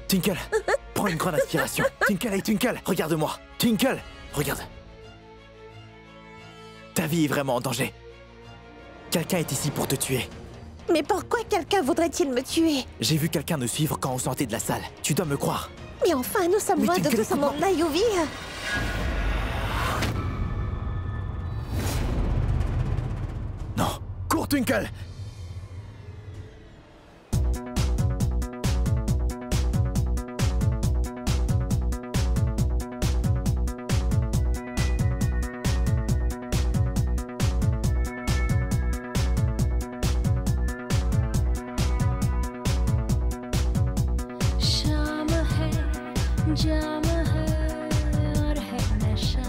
Twinkle, prends une grande inspiration. Twinkle, hey Twinkle, regarde-moi. Twinkle, regarde. Ta vie est vraiment en danger. Quelqu'un est ici pour te tuer. Mais pourquoi quelqu'un voudrait-il me tuer? J'ai vu quelqu'un nous suivre quand on sortait de la salle. Tu dois me croire. Mais enfin, nous sommes Mais loin de Twinkle, tout ce monde-là, Yuvi. Non, cours Twinkle. जाम है और है नशा,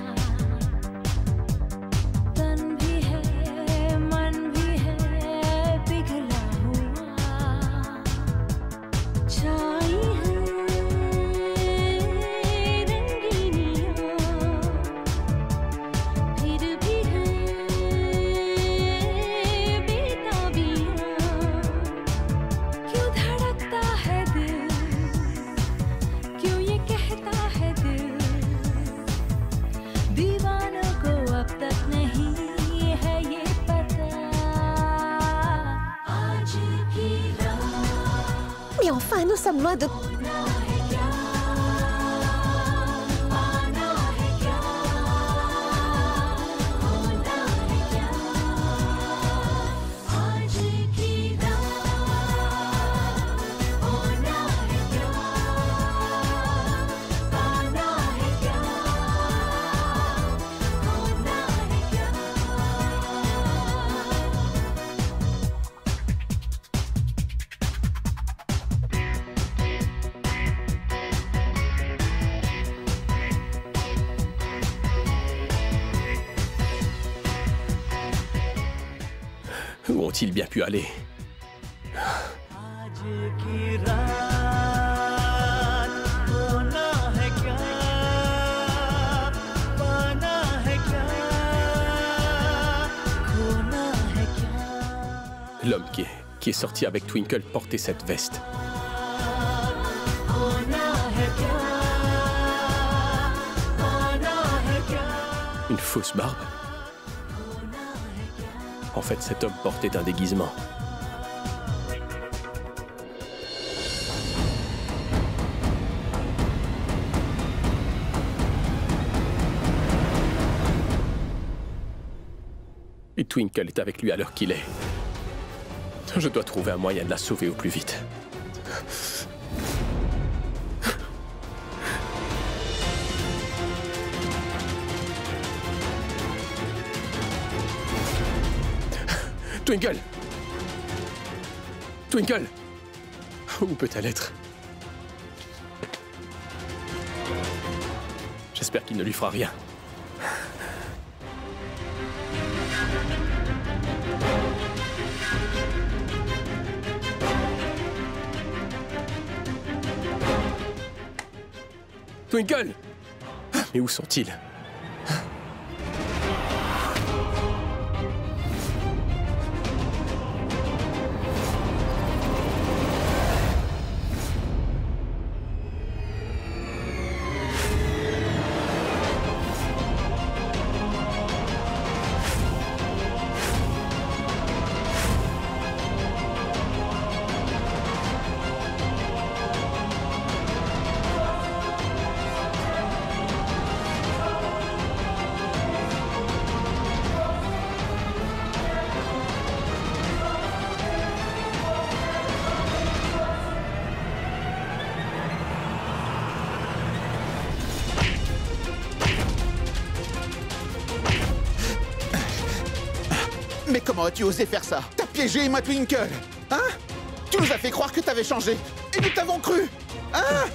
तन भी है मन भी है पिघला हुआ, छाई है रंगीनियाँ, फिर भी है बेताबियाँ, क्यों धड़कता है दिल, क्यों ये कहता है दिल, दीवानों को अब तक नहीं है ये पता, आज की रात Mais enfin, nous sommes loin de... होना है क्या, पाना है क्या, होना है क्या, आज की रात होना है क्या, पाना है क्या, होना है क्या। Où ont-ils bien pu aller? आज की रात होना है क्या, पाना है क्या, खोना है क्या, L'homme qui est sorti avec Twinkle portait cette veste. होना है क्या, पाना है क्या, Une fausse barbe. En fait, cet homme portait un déguisement. Et Twinkle est avec lui à l'heure qu'il est. Je dois trouver un moyen de la sauver au plus vite. Twinkle! Twinkle! Où peut-elle être? J'espère qu'il ne lui fera rien. Twinkle! Mais où sont-ils? Mais comment as-tu osé faire ça? T'as piégé ma Twinkle, hein? Tu nous as fait croire que t'avais changé, et nous t'avons cru, hein?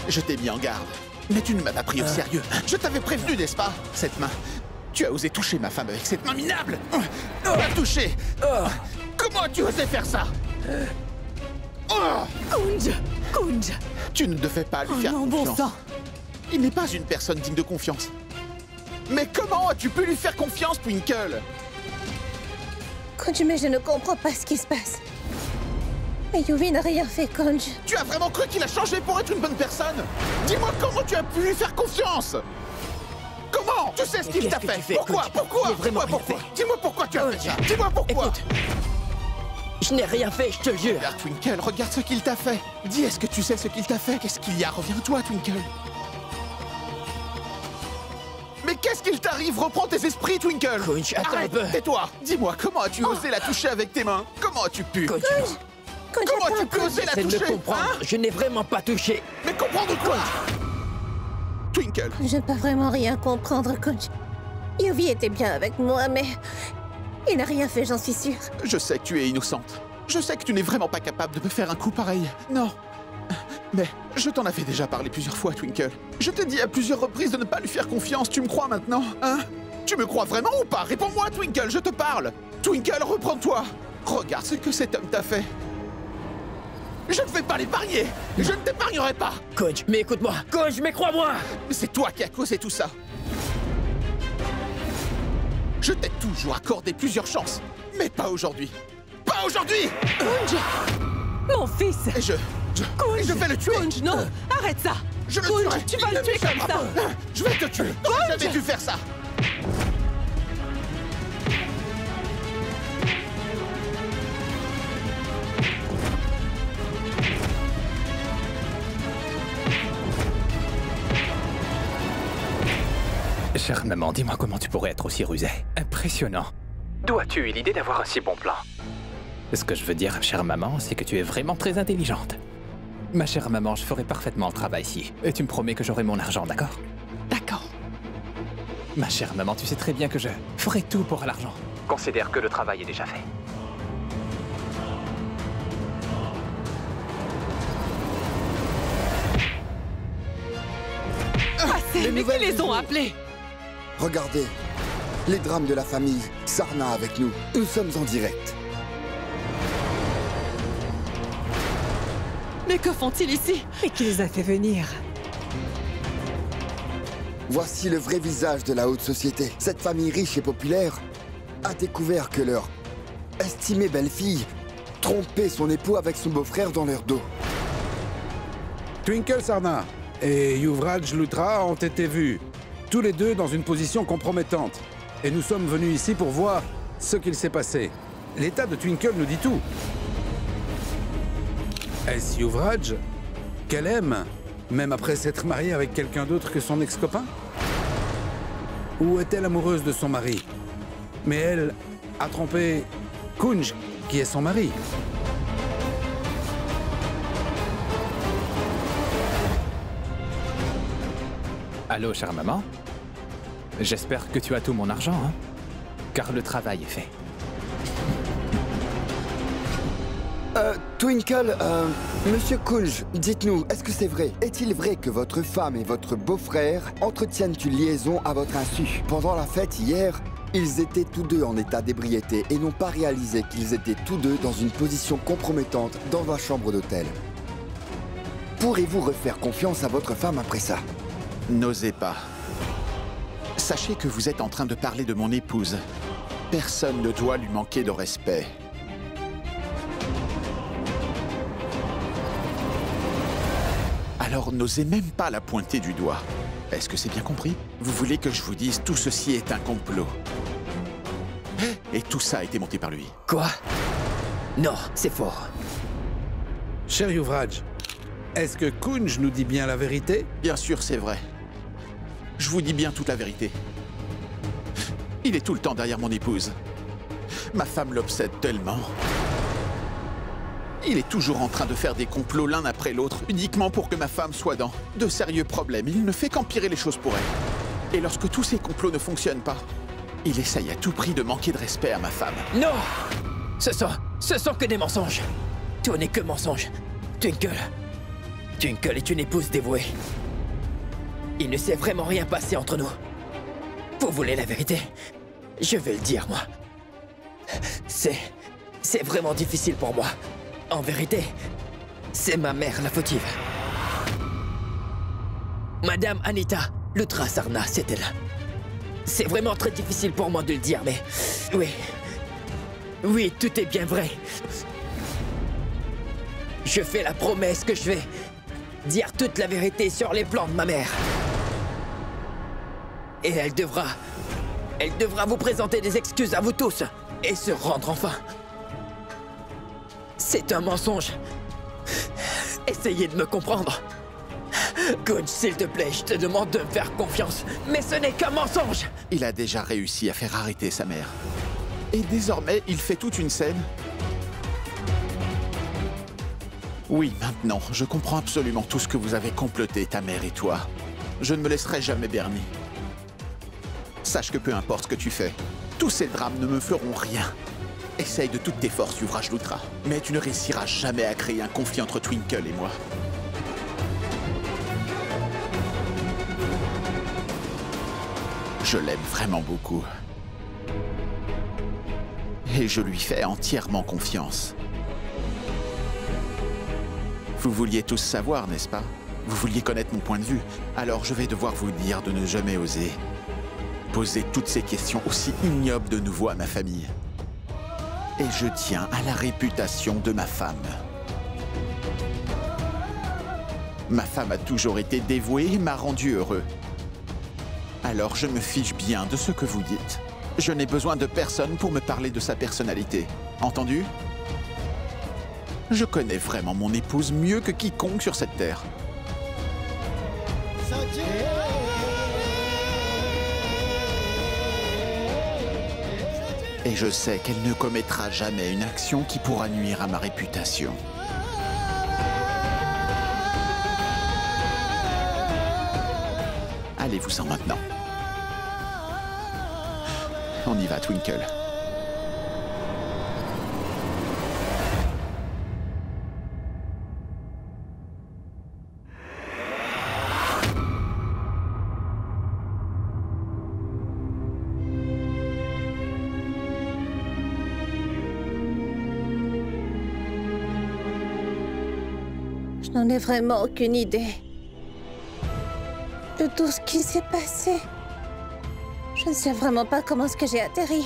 Je t'ai mis en garde, mais tu ne m'as pas pris au sérieux. Je t'avais prévenu, n'est-ce pas? Cette main, tu as osé toucher ma femme avec cette main minable. La toucher. Comment as-tu osé faire ça? Kunj! Kunj! Tu ne devais pas lui faire Non, bon confiance. sang! Il n'est pas une personne digne de confiance. Mais comment as-tu pu lui faire confiance, Twinkle? Kunj, mais je ne comprends pas ce qui se passe. Mais Yuvi n'a rien fait, Kunj. Tu as vraiment cru qu'il a changé pour être une bonne personne? Dis-moi comment tu as pu lui faire confiance? Comment? Tu sais ce qu'il t'a fait? Pourquoi? Pourquoi? Dis-moi pourquoi? Dis-moi pourquoi tu as fait ça? Dis-moi pourquoi? Écoute, je n'ai rien fait, je te le jure. Regarde, Twinkle, regarde ce qu'il t'a fait. Dis, est-ce que tu sais ce qu'il t'a fait? Qu'est-ce qu'il y a? Reviens-toi, Twinkle. Mais qu'est-ce qu'il t'arrive? Reprends tes esprits, Twinkle. Kunj, attends Arrête, un peu. tais-toi. Dis-moi, comment as-tu osé la toucher avec tes mains? Comment as-tu pu? Kunj, Kunj, Comment as-tu attends, pu oser la j'essaie de toucher? me comprendre. Hein? Je n'ai vraiment pas touché. Mais comprendre quoi? Twinkle, Je ne peux vraiment rien comprendre, Kunj. Yuvi était bien avec moi, mais... il n'a rien fait, j'en suis sûre. je sais que tu es innocente. Je sais que tu n'es vraiment pas capable de me faire un coup pareil. Non. Mais je t'en avais déjà parlé plusieurs fois, Twinkle. Je t'ai dit à plusieurs reprises de ne pas lui faire confiance. Tu me crois maintenant? Hein? Tu me crois vraiment ou pas? Réponds-moi, Twinkle, je te parle. Twinkle, reprends-toi. Regarde ce que cet homme t'a fait. Je ne vais pas l'épargner. Je ne t'épargnerai pas. Kunj, mais écoute-moi. Kunj, mais crois-moi. C'est toi qui as causé tout ça. Je t'ai toujours accordé plusieurs chances. Mais pas aujourd'hui. Pas aujourd'hui! Mon fils! Et je vais le tuer! Kunj, non! Arrête ça! Je le Kunj, tuerai! tu vas Il le ne tuer comme m'échappera ça! pas. Je vais te tuer! T'aurais jamais dû faire ça! Chère maman, dis-moi comment tu pourrais être aussi rusé. Impressionnant. D'où as-tu eu l'idée d'avoir un si bon plan? Ce que je veux dire, chère maman, c'est que tu es vraiment très intelligente. Ma chère maman, je ferai parfaitement le travail ici. Et tu me promets que j'aurai mon argent, d'accord? D'accord. Ma chère maman, tu sais très bien que je ferai tout pour l'argent. Considère que le travail est déjà fait. Assez, mais qui les ont appelés? Regardez, les drames de la famille, Sarna avec nous. Nous sommes en direct. Mais que font-ils ici? Et qui les a fait venir? Voici le vrai visage de la haute société. Cette famille riche et populaire a découvert que leur estimée belle-fille trompait son époux avec son beau-frère dans leur dos. Twinkle Sarna et Yuvraj Lutra ont été vus, tous les deux dans une position compromettante. Et nous sommes venus ici pour voir ce qu'il s'est passé. L'état de Twinkle nous dit tout. Est-ce Yuvraj qu'elle aime, même après s'être mariée avec quelqu'un d'autre que son ex-copain? Ou est-elle amoureuse de son mari? Mais elle a trompé Kunj, qui est son mari. Allô, chère maman? J'espère que tu as tout mon argent, hein? Car le travail est fait. Twinkle, Monsieur Kunj, dites-nous, est-ce que c'est vrai? Est-il vrai que votre femme et votre beau-frère entretiennent une liaison à votre insu? Pendant la fête hier, ils étaient tous deux en état d'ébriété et n'ont pas réalisé qu'ils étaient tous deux dans une position compromettante dans la chambre d'hôtel. Pourrez-vous refaire confiance à votre femme après ça? N'osez pas. Sachez que vous êtes en train de parler de mon épouse. Personne ne doit lui manquer de respect. Alors n'osez même pas la pointer du doigt. Est-ce que c'est bien compris? Vous voulez que je vous dise tout ceci est un complot. Et tout ça a été monté par lui. Quoi? Non, c'est faux. Cher Yuvraj, est-ce que Kunj nous dit bien la vérité? Bien sûr, c'est vrai. Je vous dis bien toute la vérité. Il est tout le temps derrière mon épouse. Ma femme l'obsède tellement. Il est toujours en train de faire des complots l'un après l'autre, uniquement pour que ma femme soit dans de sérieux problèmes. Il ne fait qu'empirer les choses pour elle. Et lorsque tous ces complots ne fonctionnent pas, il essaye à tout prix de manquer de respect à ma femme. Non! Ce sont que des mensonges. Tout n'est que mensonge. Twinkle est une épouse dévouée. Il ne s'est vraiment rien passé entre nous. Vous voulez la vérité? Je vais le dire, moi. C'est vraiment difficile pour moi. En vérité, c'est ma mère la fautive. Madame Anita, l'Ultra Sarna, c'est elle. C'est vraiment très difficile pour moi de le dire, mais... Oui. Oui, tout est bien vrai. Je fais la promesse que je vais dire toute la vérité sur les plans de ma mère. Et elle devra vous présenter des excuses à vous tous et se rendre enfin. C'est un mensonge. Essayez de me comprendre. Gunj, s'il te plaît, je te demande de me faire confiance. Mais ce n'est qu'un mensonge. Il a déjà réussi à faire arrêter sa mère. Et désormais, il fait toute une scène. Oui, maintenant, je comprends absolument tout ce que vous avez comploté, ta mère et toi. Je ne me laisserai jamais berner. Sache que peu importe ce que tu fais, tous ces drames ne me feront rien. Essaye de toutes tes forces, Yuvraj Luthra. Mais tu ne réussiras jamais à créer un conflit entre Twinkle et moi. Je l'aime vraiment beaucoup. Et je lui fais entièrement confiance. Vous vouliez tous savoir, n'est-ce pas? Vous vouliez connaître mon point de vue. Alors je vais devoir vous dire de ne jamais oser poser toutes ces questions aussi ignobles de nouveau à ma famille. Et je tiens à la réputation de ma femme. Ma femme a toujours été dévouée et m'a rendu heureux. Alors je me fiche bien de ce que vous dites. Je n'ai besoin de personne pour me parler de sa personnalité. Entendu? Je connais vraiment mon épouse mieux que quiconque sur cette terre. Et je sais qu'elle ne commettra jamais une action qui pourra nuire à ma réputation. Allez-vous-en maintenant. On y va, Twinkle. Je n'en ai vraiment aucune idée de tout ce qui s'est passé. Je ne sais vraiment pas comment est-ce que j'ai atterri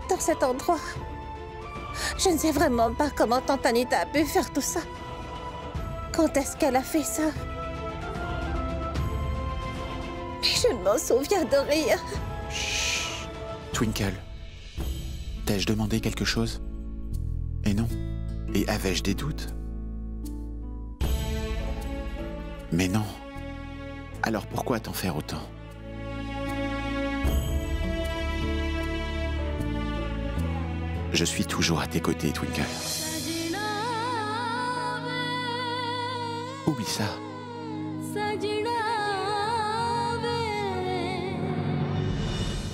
dans cet endroit. Je ne sais vraiment pas comment tante Anita a pu faire tout ça. Quand est-ce qu'elle a fait ça? Mais je ne m'en souviens de rien. Chut. Twinkle, t'ai-je demandé quelque chose? Et non. Et avais-je des doutes? Mais non. Alors pourquoi t'en faire autant? Je suis toujours à tes côtés, Twinkle. Oublie ça.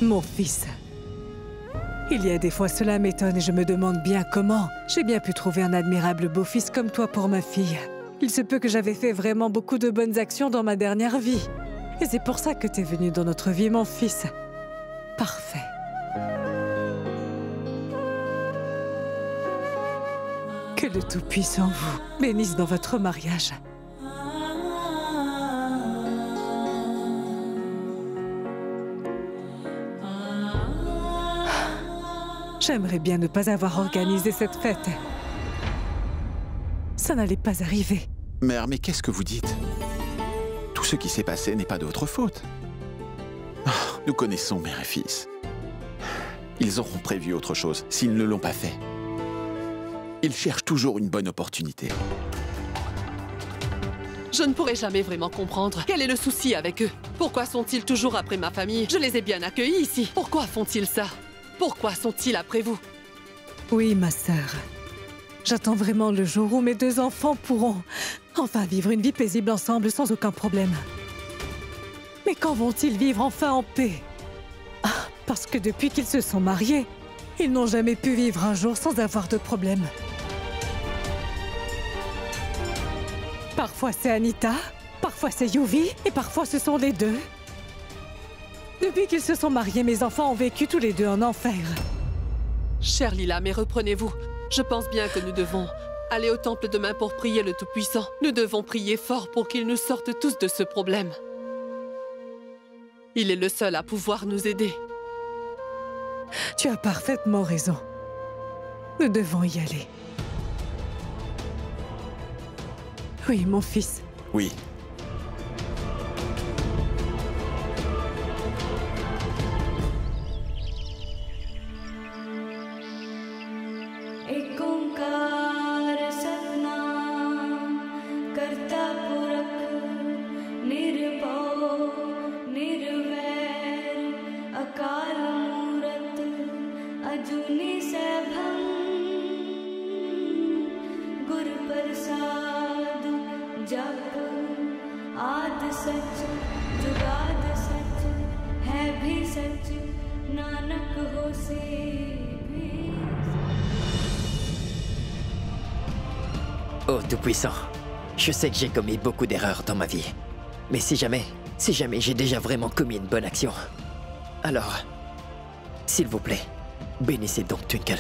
Mon fils. Il y a des fois, cela m'étonne et je me demande bien comment j'ai bien pu trouver un admirable beau-fils comme toi pour ma fille. Il se peut que j'avais fait vraiment beaucoup de bonnes actions dans ma dernière vie. Et c'est pour ça que t'es venu dans notre vie, mon fils. Parfait. Que le Tout-Puissant vous bénisse dans votre mariage. J'aimerais bien ne pas avoir organisé cette fête. Ça n'allait pas arriver. Mère, mais qu'est-ce que vous dites? Tout ce qui s'est passé n'est pas de votre faute. Oh, nous connaissons mère et fils. Ils auront prévu autre chose s'ils ne l'ont pas fait. Ils cherchent toujours une bonne opportunité. Je ne pourrai jamais vraiment comprendre. Quel est le souci avec eux? Pourquoi sont-ils toujours après ma famille? Je les ai bien accueillis ici. Pourquoi font-ils ça? Pourquoi sont-ils après vous? Oui, ma sœur. J'attends vraiment le jour où mes deux enfants pourront enfin vivre une vie paisible ensemble sans aucun problème. Mais quand vont-ils vivre enfin en paix? Parce que depuis qu'ils se sont mariés, ils n'ont jamais pu vivre un jour sans avoir de problème. Parfois c'est Anita, parfois c'est Yuvi, et parfois ce sont les deux. Depuis qu'ils se sont mariés, mes enfants ont vécu tous les deux en enfer. Chère Lila, mais reprenez-vous. Je pense bien que nous devons Allez au temple demain pour prier le Tout-Puissant. Nous devons prier fort pour qu'il nous sorte tous de ce problème. Il est le seul à pouvoir nous aider. Tu as parfaitement raison. Nous devons y aller. Oui, mon fils. Oui. एक ओंकार सतनाम करता पुरख निर्भव निर्वैर अकाल मूरत अजूनी सैभं गुर प्रसाद जप आद सच जुगाद सच है भी सच नानक होसे भी Oh Tout-Puissant, je sais que j'ai commis beaucoup d'erreurs dans ma vie. Mais si jamais j'ai déjà vraiment commis une bonne action, alors, s'il vous plaît, bénissez donc Twinkle.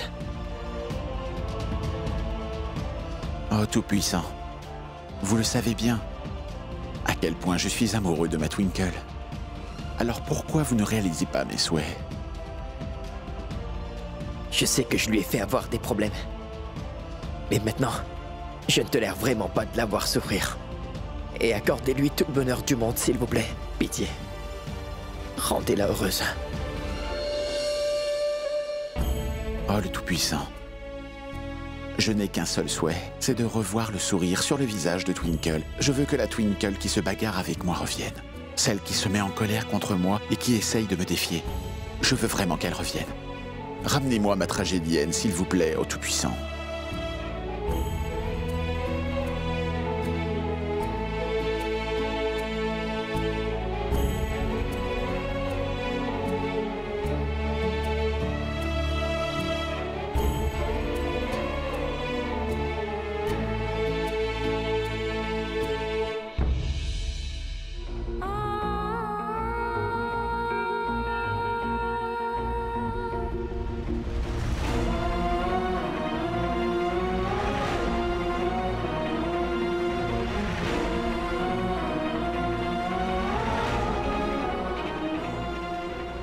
Oh Tout-Puissant, vous le savez bien, à quel point je suis amoureux de ma Twinkle. Alors pourquoi vous ne réalisez pas mes souhaits? Je sais que je lui ai fait avoir des problèmes. Mais maintenant, je ne tolère vraiment pas de la voir souffrir. Et accordez-lui tout le bonheur du monde, s'il vous plaît. Pitié. Rendez-la heureuse. Oh le Tout-Puissant. Je n'ai qu'un seul souhait, c'est de revoir le sourire sur le visage de Twinkle. Je veux que la Twinkle qui se bagarre avec moi revienne. Celle qui se met en colère contre moi et qui essaye de me défier. Je veux vraiment qu'elle revienne. Ramenez-moi ma tragédienne, s'il vous plaît, ô Tout-Puissant.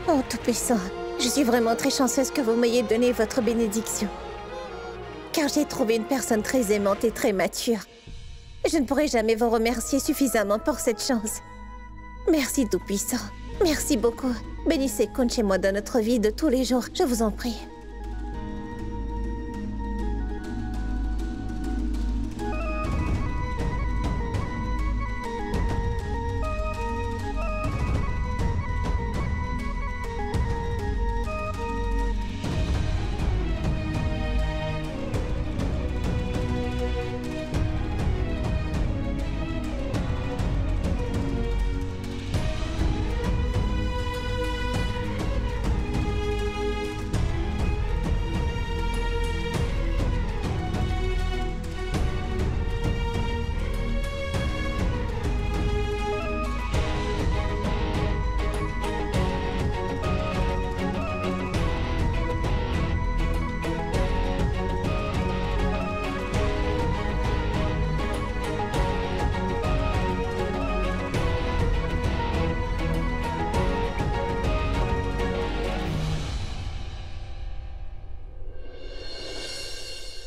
Oh, Tout-Puissant, je suis vraiment très chanceuse que vous m'ayez donné votre bénédiction. Car j'ai trouvé une personne très aimante et très mature. Je ne pourrai jamais vous remercier suffisamment pour cette chance. Merci, Tout-Puissant. Merci beaucoup. Bénissez Kunch et moi dans notre vie de tous les jours, je vous en prie.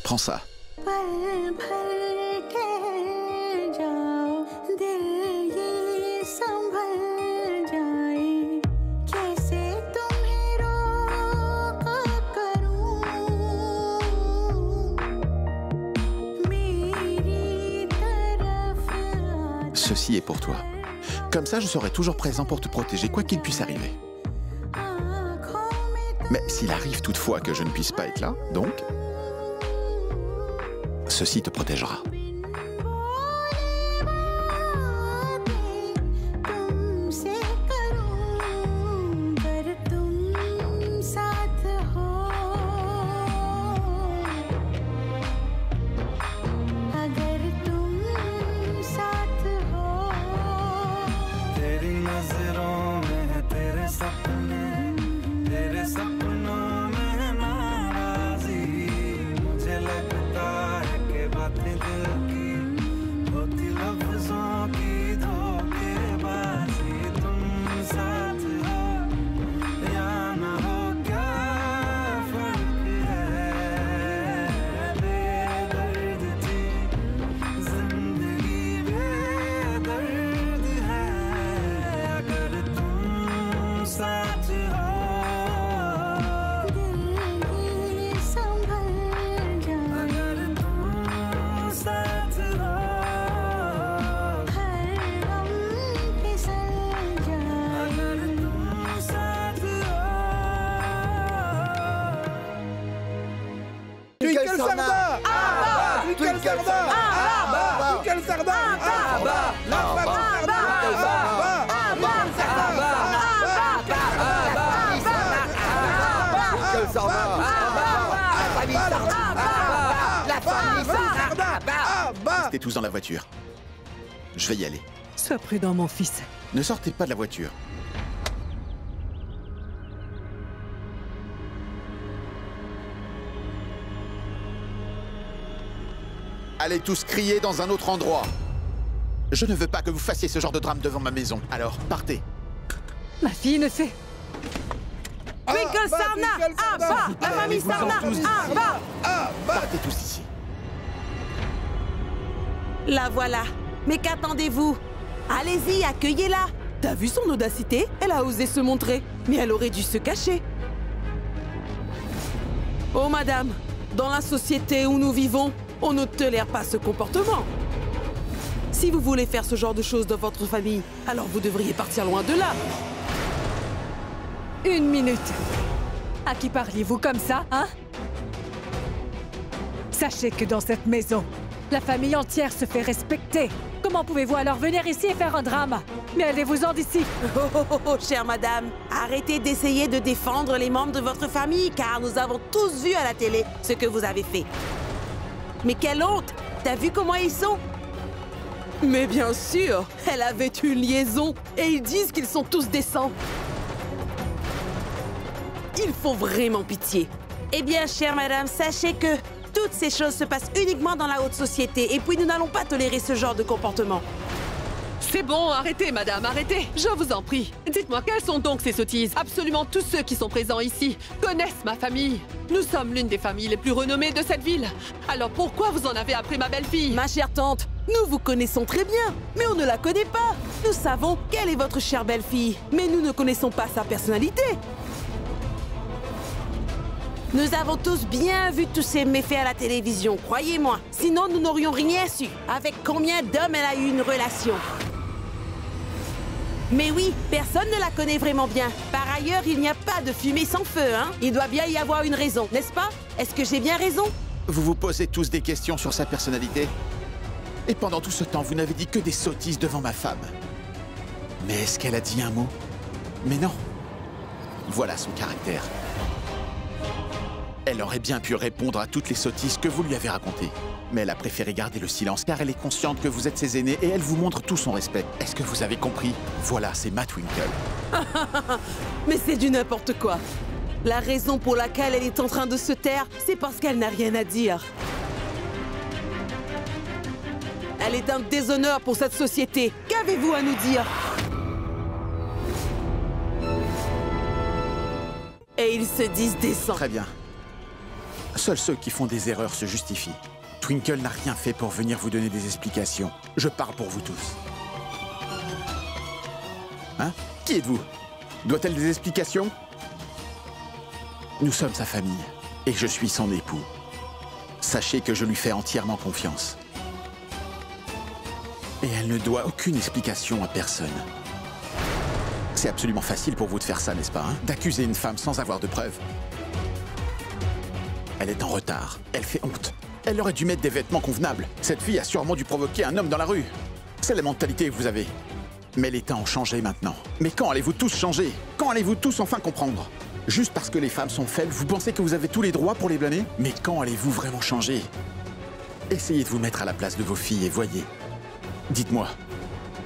Prends ça. Ceci est pour toi. Comme ça, je serai toujours présent pour te protéger, quoi qu'il puisse arriver. Mais s'il arrive toutefois que je ne puisse pas être là, donc, ceci te protégera. Sardin. Michael Sardin. La famille Sardin. Michael Sardin. La famille Sardin. Restez tous dans la voiture. Je vais y aller. Sois prudent, mon fils. Ne sortez pas de la voiture. Allez tous crier dans un autre endroit. Je ne veux pas que vous fassiez ce genre de drame devant ma maison. Alors, partez. Ma fille ne fait... Twinkle Sarna, ah bah, la famille Sarna, ah bah. Partez tous ici. La voilà. Mais qu'attendez-vous? Allez-y, accueillez-la. T'as vu son audacité? Elle a osé se montrer, mais elle aurait dû se cacher. Oh madame, dans la société où nous vivons, on ne tolère pas ce comportement. Si vous voulez faire ce genre de choses dans votre famille, alors vous devriez partir loin de là. 1 minute. À qui parliez-vous comme ça, hein? Sachez que dans cette maison, la famille entière se fait respecter. Comment pouvez-vous alors venir ici et faire un drame? Mais allez-vous-en d'ici. Chère madame, arrêtez d'essayer de défendre les membres de votre famille, car nous avons tous vu à la télé ce que vous avez fait. Mais quelle honte! T'as vu comment ils sont? Mais bien sûr, elle avait une liaison, et ils disent qu'ils sont tous décents. Il faut vraiment pitié. Eh bien, chère madame, sachez que toutes ces choses se passent uniquement dans la haute société, et puis nous n'allons pas tolérer ce genre de comportement. C'est bon, arrêtez, madame, arrêtez. Je vous en prie. Dites-moi, quelles sont donc ces sottises? Absolument tous ceux qui sont présents ici connaissent ma famille. Nous sommes l'une des familles les plus renommées de cette ville. Alors pourquoi vous en avez après ma belle-fille? Ma chère tante, nous vous connaissons très bien, mais on ne la connaît pas. Nous savons quelle est votre chère belle-fille, mais nous ne connaissons pas sa personnalité. Nous avons tous bien vu tous ces méfaits à la télévision, croyez-moi. Sinon, nous n'aurions rien su. Avec combien d'hommes elle a eu une relation? Mais oui, personne ne la connaît vraiment bien. Par ailleurs, il n'y a pas de fumée sans feu, hein? Il doit bien y avoir une raison, n'est-ce pas? Est-ce que j'ai bien raison? Vous vous posez tous des questions sur sa personnalité? Et pendant tout ce temps, vous n'avez dit que des sottises devant ma femme. Mais est-ce qu'elle a dit un mot? Mais non. Voilà son caractère. Elle aurait bien pu répondre à toutes les sottises que vous lui avez racontées. Mais elle a préféré garder le silence car elle est consciente que vous êtes ses aînés et elle vous montre tout son respect. Est-ce que vous avez compris? Voilà, c'est ma Twinkle. Mais c'est du n'importe quoi. La raison pour laquelle elle est en train de se taire, c'est parce qu'elle n'a rien à dire. Elle est un déshonneur pour cette société. Qu'avez-vous à nous dire? Et ils se disent décents. Très bien. Seuls ceux qui font des erreurs se justifient. Twinkle n'a rien fait pour venir vous donner des explications. Je parle pour vous tous. Hein? Qui êtes-vous? Doit-elle des explications? Nous sommes sa famille, et je suis son époux. Sachez que je lui fais entièrement confiance. Et elle ne doit aucune explication à personne. C'est absolument facile pour vous de faire ça, n'est-ce pas, hein? D'accuser une femme sans avoir de preuves. Elle est en retard. Elle fait honte. Elle aurait dû mettre des vêtements convenables. Cette fille a sûrement dû provoquer un homme dans la rue. C'est la mentalité que vous avez. Mais les temps ont changé maintenant. Mais quand allez-vous tous changer? Quand allez-vous tous enfin comprendre? Juste parce que les femmes sont faibles, vous pensez que vous avez tous les droits pour les blâmer? Mais quand allez-vous vraiment changer? Essayez de vous mettre à la place de vos filles et voyez. Dites-moi,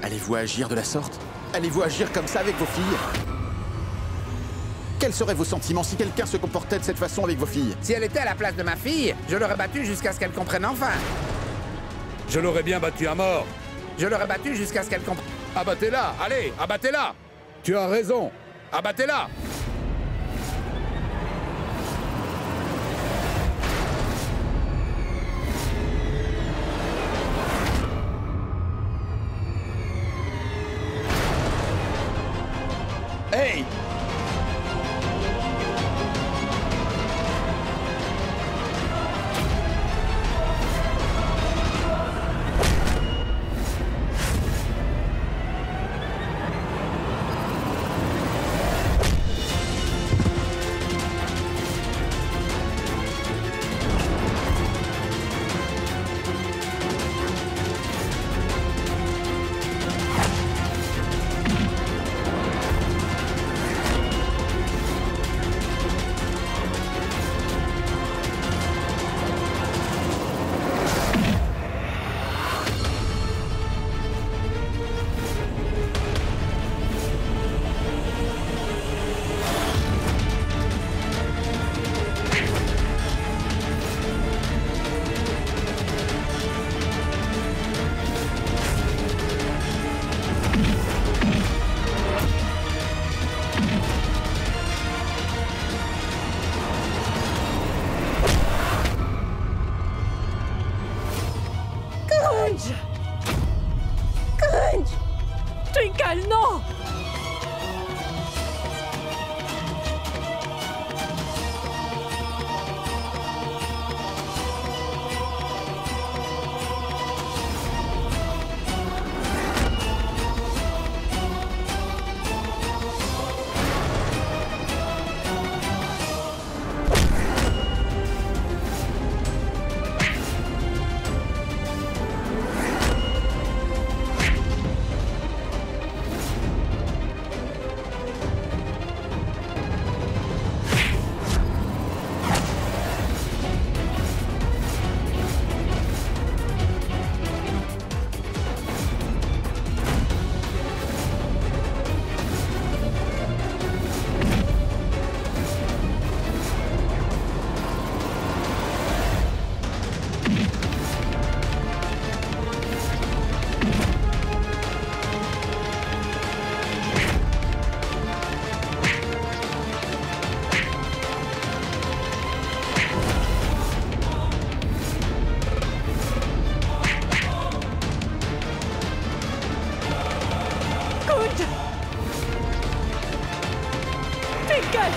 allez-vous agir de la sorte? Allez-vous agir comme ça avec vos filles? Quels seraient vos sentiments si quelqu'un se comportait de cette façon avec vos filles? Si elle était à la place de ma fille, je l'aurais battue jusqu'à ce qu'elle comprenne enfin. Je l'aurais bien battue à mort. Je l'aurais battue jusqu'à ce qu'elle comprenne. Abattez-la, allez, abattez-la. Tu as raison, abattez-la. Hey! Twinkle!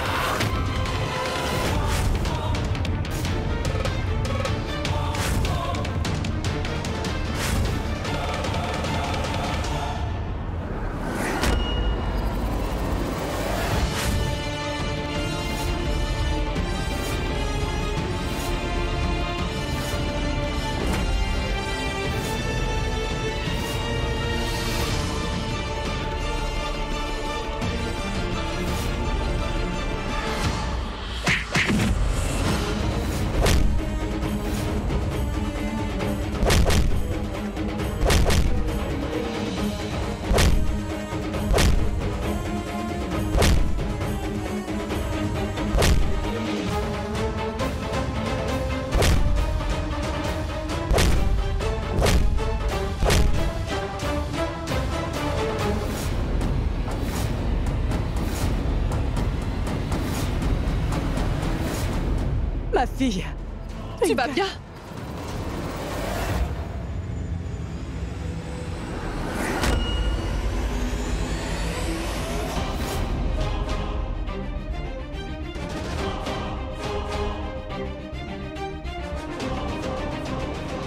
Ma fille. Tu vas bien?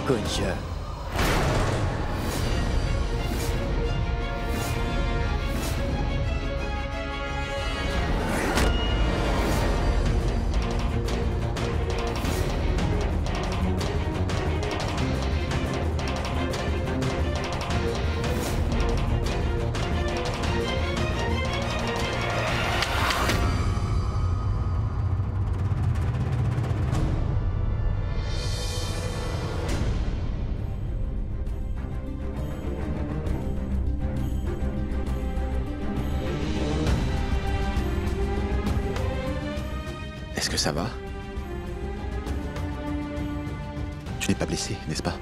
Kunj. Est-ce que ça va? Tu n'es pas blessé, n'est-ce pas?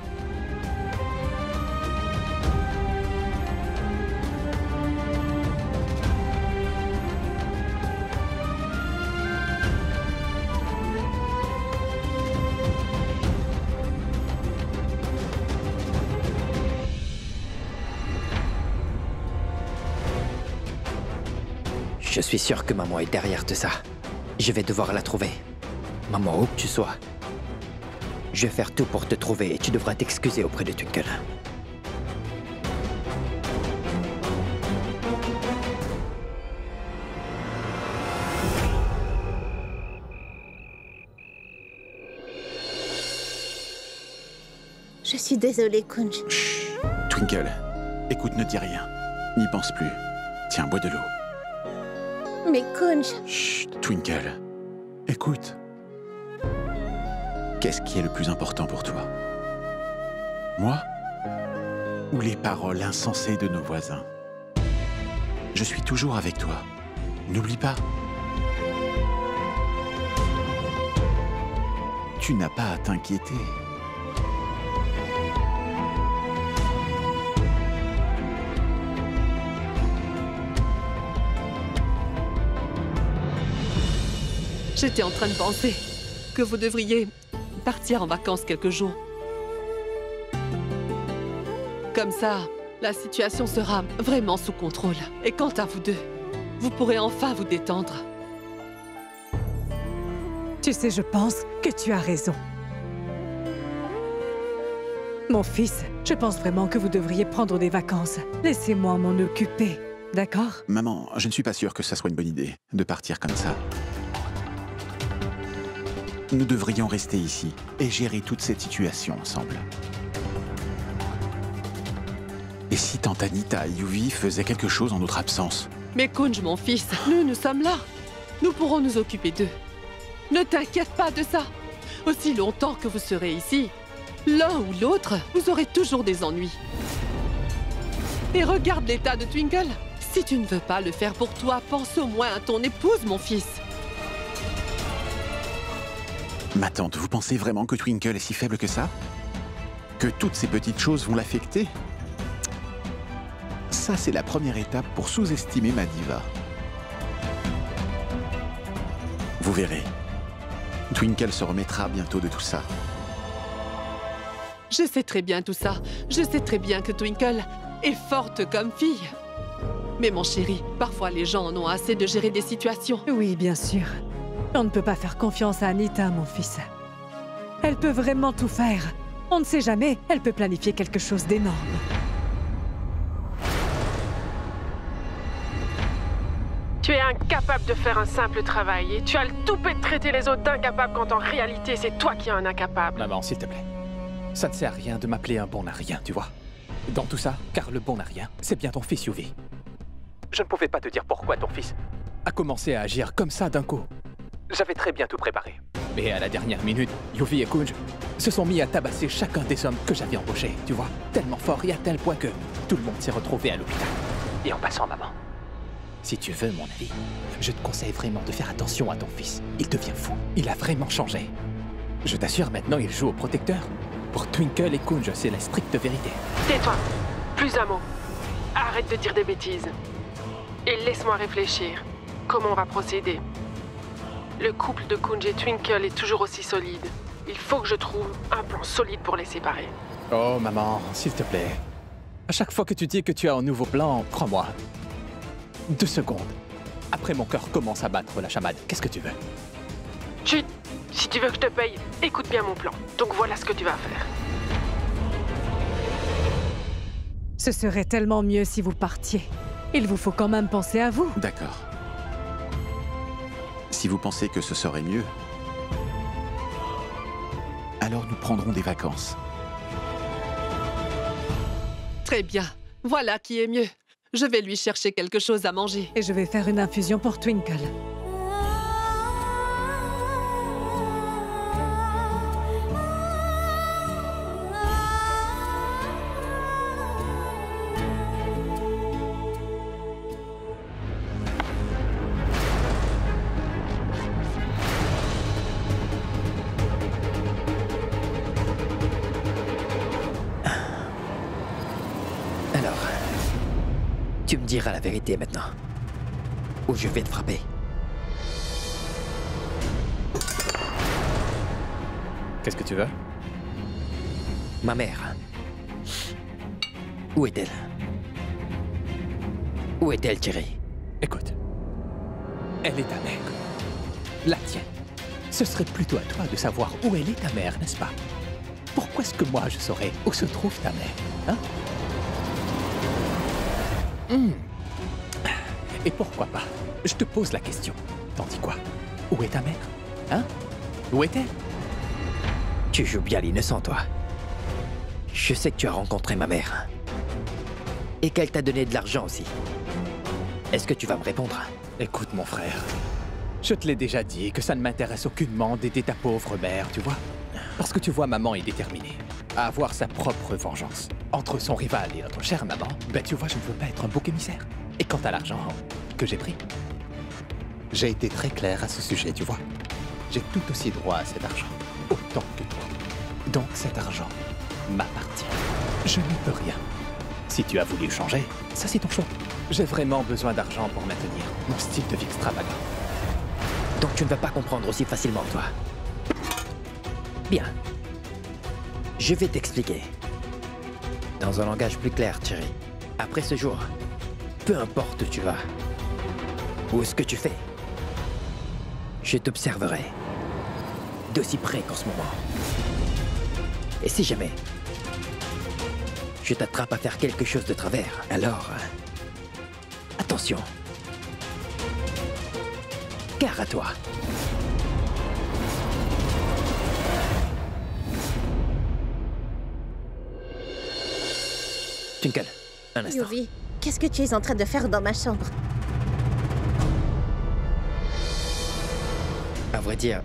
Je suis sûr que maman est derrière tout ça. Je vais devoir la trouver. Maman, où que tu sois. Je vais faire tout pour te trouver et tu devras t'excuser auprès de Twinkle. Je suis désolée, Kunj. Chut. Twinkle, écoute, ne dis rien. N'y pense plus. Tiens, bois de l'eau. Mais Kunj... Chut, Twinkle. Écoute. Qu'est-ce qui est le plus important pour toi? Moi? Ou les paroles insensées de nos voisins? Je suis toujours avec toi. N'oublie pas. Tu n'as pas à t'inquiéter. J'étais en train de penser que vous devriez partir en vacances quelques jours. Comme ça, la situation sera vraiment sous contrôle. Et quant à vous deux, vous pourrez enfin vous détendre. Tu sais, je pense que tu as raison. Mon fils, je pense vraiment que vous devriez prendre des vacances. Laissez-moi m'en occuper, d'accord? Maman, je ne suis pas sûr que ça soit une bonne idée de partir comme ça. Nous devrions rester ici et gérer toute cette situation ensemble. Et si Tante Anita et Yuvi faisaient quelque chose en notre absence? Mais Kunj, mon fils, nous sommes là. Nous pourrons nous occuper d'eux. Ne t'inquiète pas de ça. Aussi longtemps que vous serez ici, l'un ou l'autre, vous aurez toujours des ennuis. Et regarde l'état de Twinkle. Si tu ne veux pas le faire pour toi, pense au moins à ton épouse, mon fils. Ma tante, vous pensez vraiment que Twinkle est si faible que ça? Que toutes ces petites choses vont l'affecter? Ça, c'est la première étape pour sous-estimer ma diva. Vous verrez. Twinkle se remettra bientôt de tout ça. Je sais très bien tout ça. Je sais très bien que Twinkle est forte comme fille. Mais mon chéri, parfois les gens en ont assez de gérer des situations. Oui, bien sûr. On ne peut pas faire confiance à Anita, mon fils. Elle peut vraiment tout faire. On ne sait jamais, elle peut planifier quelque chose d'énorme. Tu es incapable de faire un simple travail et tu as le toupet de traiter les autres d'incapables quand en réalité c'est toi qui es un incapable. Maman, s'il te plaît. Ça ne sert à rien de m'appeler un bon à rien, tu vois. Dans tout ça, car le bon à rien, c'est bien ton fils Yuvi. Je ne pouvais pas te dire pourquoi ton fils a commencé à agir comme ça d'un coup. J'avais très bien tout préparé. Mais à la dernière minute, Yuvi et Kunj se sont mis à tabasser chacun des hommes que j'avais embauchés, tu vois. Tellement fort et à tel point que tout le monde s'est retrouvé à l'hôpital. Et en passant, maman, si tu veux mon avis, je te conseille vraiment de faire attention à ton fils. Il devient fou. Il a vraiment changé. Je t'assure, maintenant, il joue au protecteur. Pour Twinkle et Kunj, c'est la stricte vérité. Tais-toi. Plus un mot. Arrête de dire des bêtises. Et laisse-moi réfléchir. Comment on va procéder? Le couple de Kunj et Twinkle est toujours aussi solide. Il faut que je trouve un plan solide pour les séparer. Oh, maman, s'il te plaît. À chaque fois que tu dis que tu as un nouveau plan, crois-moi. 2 secondes. Après, mon cœur commence à battre la chamade. Qu'est-ce que tu veux? Chut! Si tu veux que je te paye, écoute bien mon plan. Donc voilà ce que tu vas faire. Ce serait tellement mieux si vous partiez. Il vous faut quand même penser à vous. D'accord. Si vous pensez que ce serait mieux, alors nous prendrons des vacances. Très bien. Voilà qui est mieux. Je vais lui chercher quelque chose à manger. Et je vais faire une infusion pour Twinkle. Tu me diras la vérité maintenant. Ou je vais te frapper. Qu'est-ce que tu veux? Ma mère. Où est-elle? Où est-elle, Thierry? Écoute. Elle est ta mère. La tienne. Ce serait plutôt à toi de savoir où elle est ta mère, n'est-ce pas? Pourquoi est-ce que moi je saurais où se trouve ta mère, hein? Et pourquoi pas? Je te pose la question. T'en dis quoi? Où est ta mère? Hein? Où est-elle? Tu joues bien l'innocent, toi. Je sais que tu as rencontré ma mère. Et qu'elle t'a donné de l'argent aussi. Est-ce que tu vas me répondre? Écoute, mon frère. Je te l'ai déjà dit que ça ne m'intéresse aucunement d'aider ta pauvre mère, tu vois? Parce que tu vois, maman est déterminée à avoir sa propre vengeance. Entre son rival et notre chère maman, ben tu vois, je ne veux pas être un bouc émissaire. Et quant à l'argent que j'ai pris, j'ai été très clair à ce sujet, tu vois. J'ai tout aussi droit à cet argent, autant que toi. Donc cet argent m'appartient. Je n'y peux rien. Si tu as voulu changer, ça c'est ton choix. J'ai vraiment besoin d'argent pour maintenir mon style de vie extravagant. Donc tu ne vas pas comprendre aussi facilement, toi. Bien. Je vais t'expliquer. Dans un langage plus clair, Thierry. Après ce jour, peu importe où tu vas, ou ce que tu fais, je t'observerai d'aussi près qu'en ce moment. Et si jamais je t'attrape à faire quelque chose de travers, alors attention. Gare à toi. Twinkle, un instant. Yuvi, qu'est-ce que tu es en train de faire dans ma chambre? À vrai dire,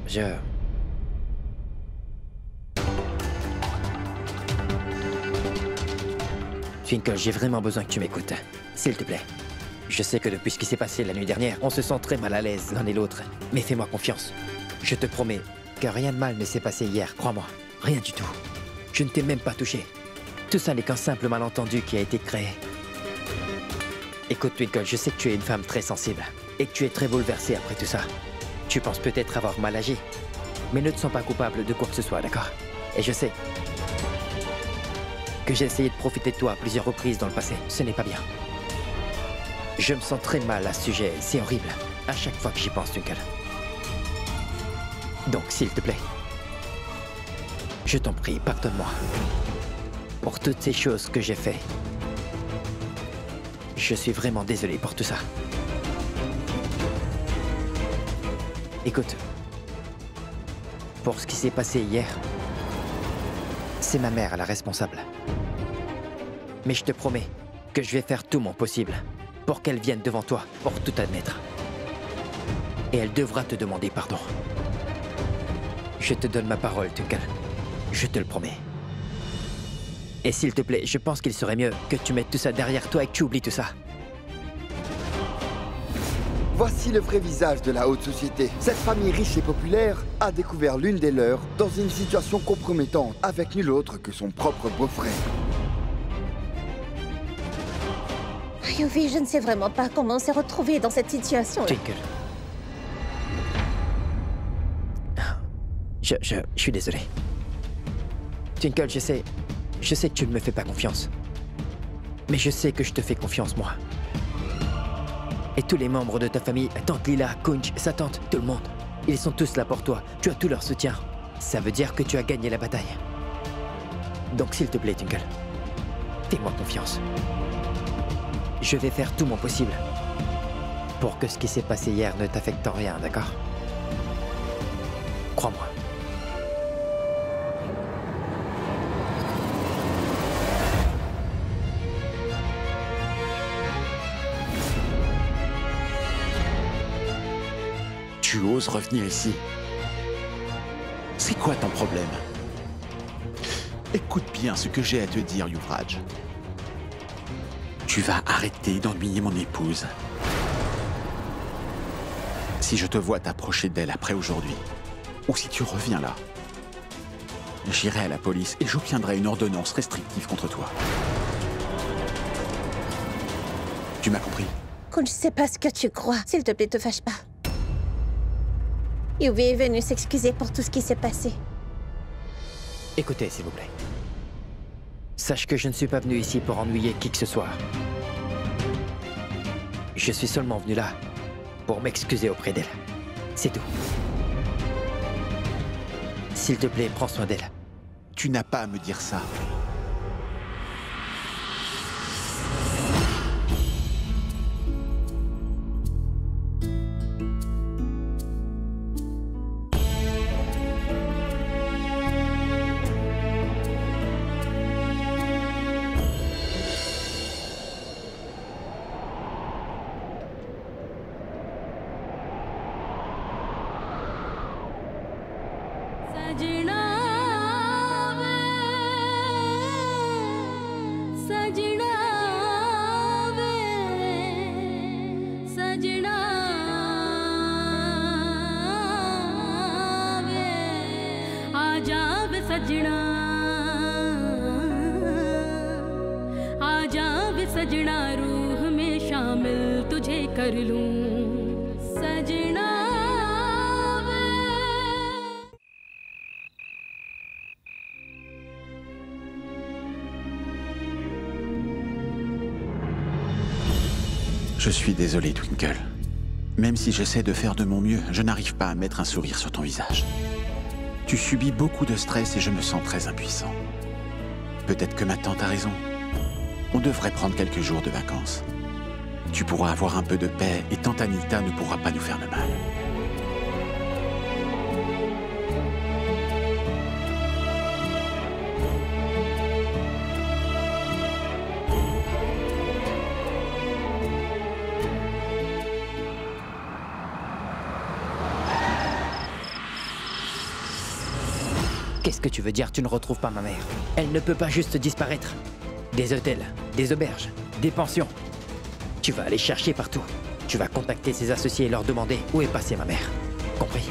Twinkle, j'ai vraiment besoin que tu m'écoutes. S'il te plaît. Je sais que depuis ce qui s'est passé la nuit dernière, on se sent très mal à l'aise l'un et l'autre. Mais fais-moi confiance. Je te promets que rien de mal ne s'est passé hier, crois-moi. Rien du tout. Je ne t'ai même pas touché. Tout ça n'est qu'un simple malentendu qui a été créé. Écoute, Twinkle, je sais que tu es une femme très sensible et que tu es très bouleversée après tout ça. Tu penses peut-être avoir mal agi, mais ne te sens pas coupable de quoi que ce soit, d'accord? Et je sais que j'ai essayé de profiter de toi à plusieurs reprises dans le passé. Ce n'est pas bien. Je me sens très mal à ce sujet. C'est horrible. À chaque fois que j'y pense, Twinkle. Donc, s'il te plaît, je t'en prie, pardonne-moi. Pour toutes ces choses que j'ai fait. Je suis vraiment désolé pour tout ça. Écoute, pour ce qui s'est passé hier, c'est ma mère la responsable. Mais je te promets que je vais faire tout mon possible pour qu'elle vienne devant toi pour tout admettre. Et elle devra te demander pardon. Je te donne ma parole, Twinkle. Je te le promets. Et s'il te plaît, je pense qu'il serait mieux que tu mettes tout ça derrière toi et que tu oublies tout ça. Voici le vrai visage de la haute société. Cette famille riche et populaire a découvert l'une des leurs dans une situation compromettante avec nul autre que son propre beau-frère. Yuvi, je ne sais vraiment pas comment on s'est retrouvé dans cette situation. Twinkle. Je suis désolé. Twinkle, je sais que tu ne me fais pas confiance. Mais je sais que je te fais confiance, moi. Et tous les membres de ta famille, tante Lila, Kunj, sa tante, tout le monde, ils sont tous là pour toi. Tu as tout leur soutien. Ça veut dire que tu as gagné la bataille. Donc s'il te plaît, Twinkle, fais-moi confiance. Je vais faire tout mon possible pour que ce qui s'est passé hier ne t'affecte en rien, d'accord? Crois-moi. Tu oses revenir ici? C'est quoi ton problème? Écoute bien ce que j'ai à te dire, Yuvraj. Tu vas arrêter d'ennuyer mon épouse. Si je te vois t'approcher d'elle après aujourd'hui, ou si tu reviens là, j'irai à la police et j'obtiendrai une ordonnance restrictive contre toi. Tu m'as compris? Kunj, je sais pas ce que tu crois. S'il te plaît, te fâche pas. Yuvi est venu s'excuser pour tout ce qui s'est passé. Écoutez, s'il vous plaît. Sache que je ne suis pas venu ici pour ennuyer qui que ce soit. Je suis seulement venu là pour m'excuser auprès d'elle. C'est tout. S'il te plaît, prends soin d'elle. Tu n'as pas à me dire ça. सजना रूह में शामिल तुझे कर लूं सजना Je suis désolé, Twinkle. Même si j'essaie de faire de mon mieux, je n'arrive pas à mettre un sourire sur ton visage. Tu subis beaucoup de stress et je me sens très impuissant. Peut-être que ma tante a raison. On devrait prendre quelques jours de vacances. Tu pourras avoir un peu de paix et tante Anita ne pourra pas nous faire de mal. Qu'est-ce que tu veux dire, tu ne retrouves pas ma mère? Elle ne peut pas juste disparaître. Des hôtels, des auberges, des pensions. Tu vas aller chercher partout. Tu vas contacter ses associés et leur demander où est passée ma mère. Compris?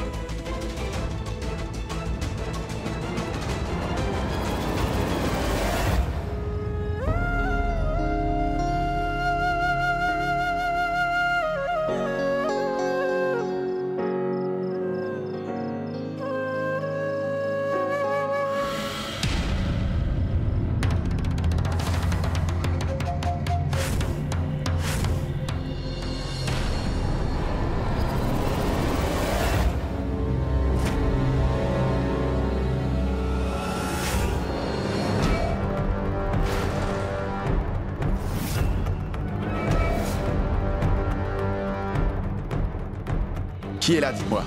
Qui est là, dis-moi?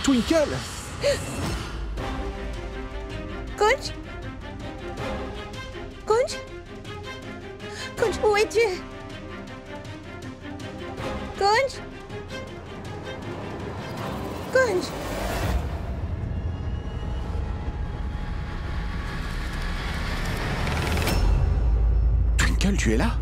Twinkle! Kunj? Kunj? Kunj, où es-tu? Kunj? Kunj? Twinkle, tu es là?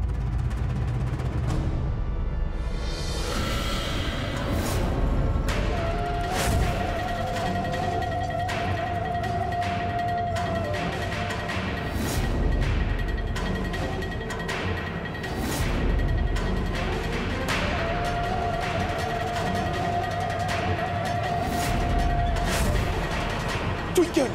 Twinkle!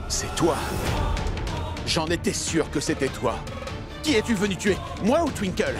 C'est toi. J'en étais sûr que c'était toi. Qui es-tu venu tuer? Moi ou Twinkle?